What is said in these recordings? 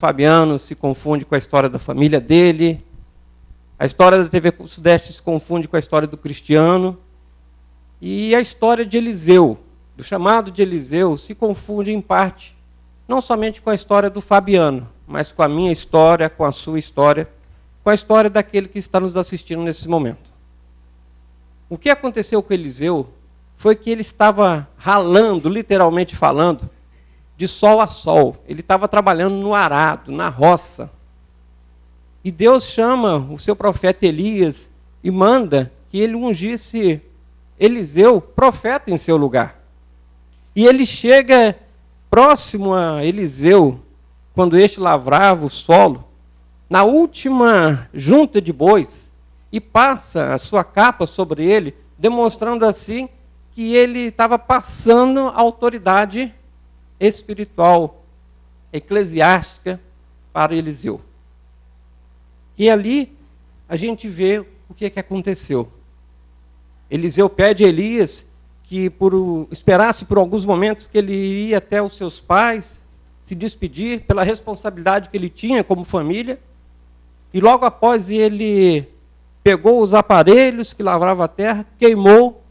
Fabiano se confunde com a história da família dele. A história da TV Sudeste se confunde com a história do Cristiano. E a história de Eliseu, do chamado de Eliseu, se confunde em parte, não somente com a história do Fabiano, mas com a minha história, com a sua história, com a história daquele que está nos assistindo nesse momento. O que aconteceu com Eliseu foi que ele estava ralando, literalmente falando, de sol a sol. Ele estava trabalhando no arado, na roça. E Deus chama o seu profeta Elias e manda que ele ungisse Eliseu profeta em seu lugar. E ele chega próximo a Eliseu, quando este lavrava o solo, na última junta de bois, e passa a sua capa sobre ele, demonstrando assim que ele estava passando a autoridade espiritual, eclesiástica, para Eliseu. E ali a gente vê o que aconteceu. Eliseu pede a Elias que esperasse por alguns momentos que ele iria até os seus pais, se despedir pela responsabilidade que ele tinha como família. E logo após ele pegou os aparelhos que lavravam a terra, queimou,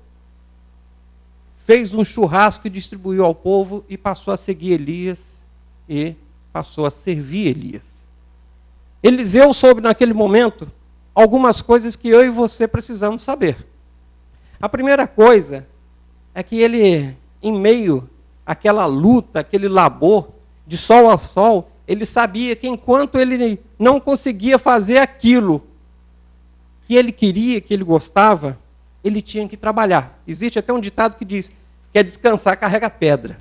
fez um churrasco e distribuiu ao povo e passou a seguir Elias e passou a servir Elias. Eliseu soube naquele momento algumas coisas que eu e você precisamos saber. A primeira coisa é que ele, em meio àquela luta, aquele labor, de sol a sol, ele sabia que enquanto ele não conseguia fazer aquilo que ele queria, que ele gostava, ele tinha que trabalhar. Existe até um ditado que diz que é descansar carrega pedra.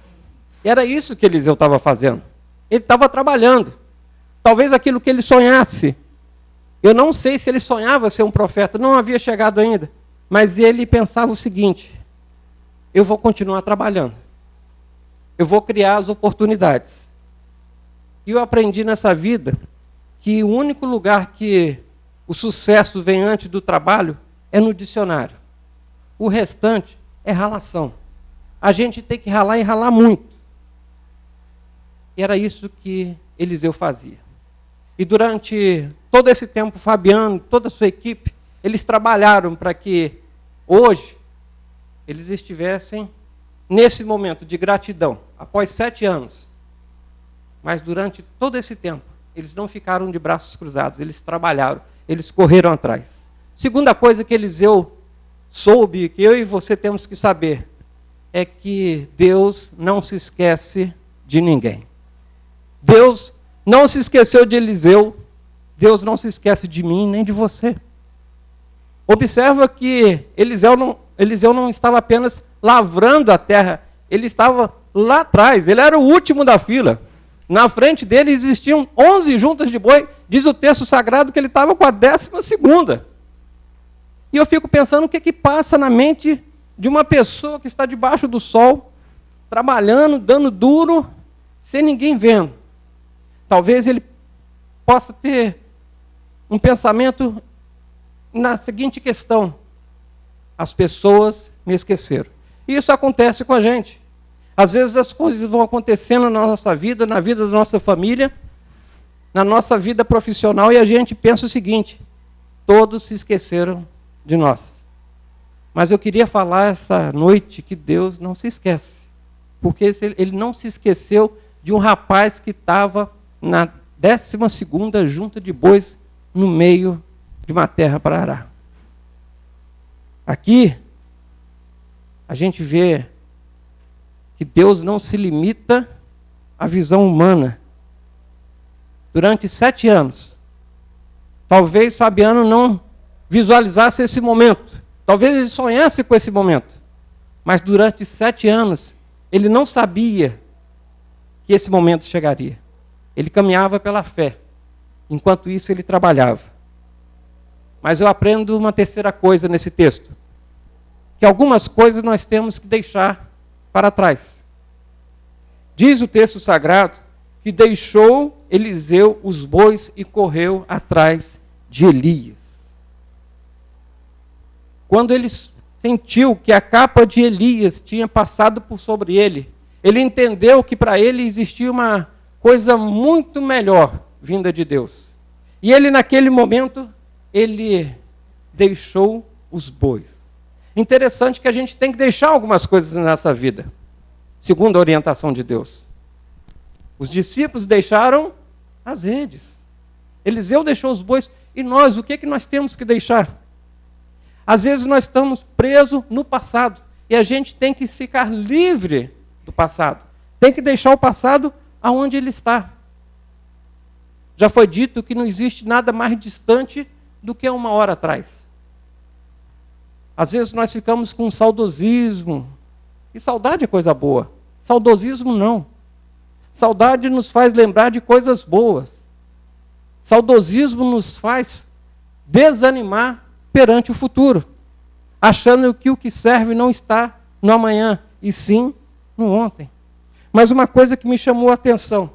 E era isso que Eliseu estava fazendo. Ele estava trabalhando. Talvez aquilo que ele sonhasse. Eu não sei se ele sonhava ser um profeta, não havia chegado ainda. Mas ele pensava o seguinte: eu vou continuar trabalhando. Eu vou criar as oportunidades. E eu aprendi nessa vida que o único lugar que o sucesso vem antes do trabalho é no dicionário. O restante é ralação. A gente tem que ralar e ralar muito. E era isso que Eliseu fazia. E durante todo esse tempo, Fabiano, toda a sua equipe, eles trabalharam para que hoje eles estivessem nesse momento de gratidão, após 7 anos. Mas durante todo esse tempo, eles não ficaram de braços cruzados, eles trabalharam, eles correram atrás. Segunda coisa que Eliseu soube, que eu e você temos que saber, é que Deus não se esquece de ninguém. Deus não se esqueceu de Eliseu, Deus não se esquece de mim nem de você. Observa que Eliseu não estava apenas lavrando a terra, ele estava lá atrás, ele era o último da fila. Na frente dele existiam 11 juntas de boi, diz o texto sagrado que ele estava com a 12ª. E eu fico pensando o que passa na mente de uma pessoa que está debaixo do sol, trabalhando, dando duro, sem ninguém vendo. Talvez ele possa ter um pensamento na seguinte questão: as pessoas me esqueceram. E isso acontece com a gente. Às vezes as coisas vão acontecendo na nossa vida, na vida da nossa família, na nossa vida profissional, e a gente pensa o seguinte: todos se esqueceram de nós. Mas eu queria falar essa noite que Deus não se esquece. Porque ele não se esqueceu de um rapaz que estava na 12ª junta de bois no meio de uma terra para arar. Aqui, a gente vê que Deus não se limita à visão humana. Durante 7 anos, talvez Fabiano não visualizasse esse momento, talvez ele sonhasse com esse momento, mas durante 7 anos, ele não sabia que esse momento chegaria. Ele caminhava pela fé, enquanto isso ele trabalhava. Mas eu aprendo uma terceira coisa nesse texto, que algumas coisas nós temos que deixar para trás. Diz o texto sagrado que deixou Eliseu os bois e correu atrás de Elias. Quando ele sentiu que a capa de Elias tinha passado por sobre ele, ele entendeu que para ele existia uma coisa muito melhor vinda de Deus. E ele, naquele momento, ele deixou os bois. Interessante que a gente tem que deixar algumas coisas nessa vida, segundo a orientação de Deus. Os discípulos deixaram as redes. Eliseu deixou os bois. E nós, o que é que nós temos que deixar? Às vezes nós estamos presos no passado. E a gente tem que ficar livre do passado. Tem que deixar o passado aonde ele está. Já foi dito que não existe nada mais distante do que uma hora atrás. Às vezes nós ficamos com saudosismo. E saudade é coisa boa. Saudosismo não. Saudade nos faz lembrar de coisas boas. Saudosismo nos faz desanimar perante o futuro, achando que o que serve não está no amanhã, e sim no ontem. Mas uma coisa que me chamou a atenção,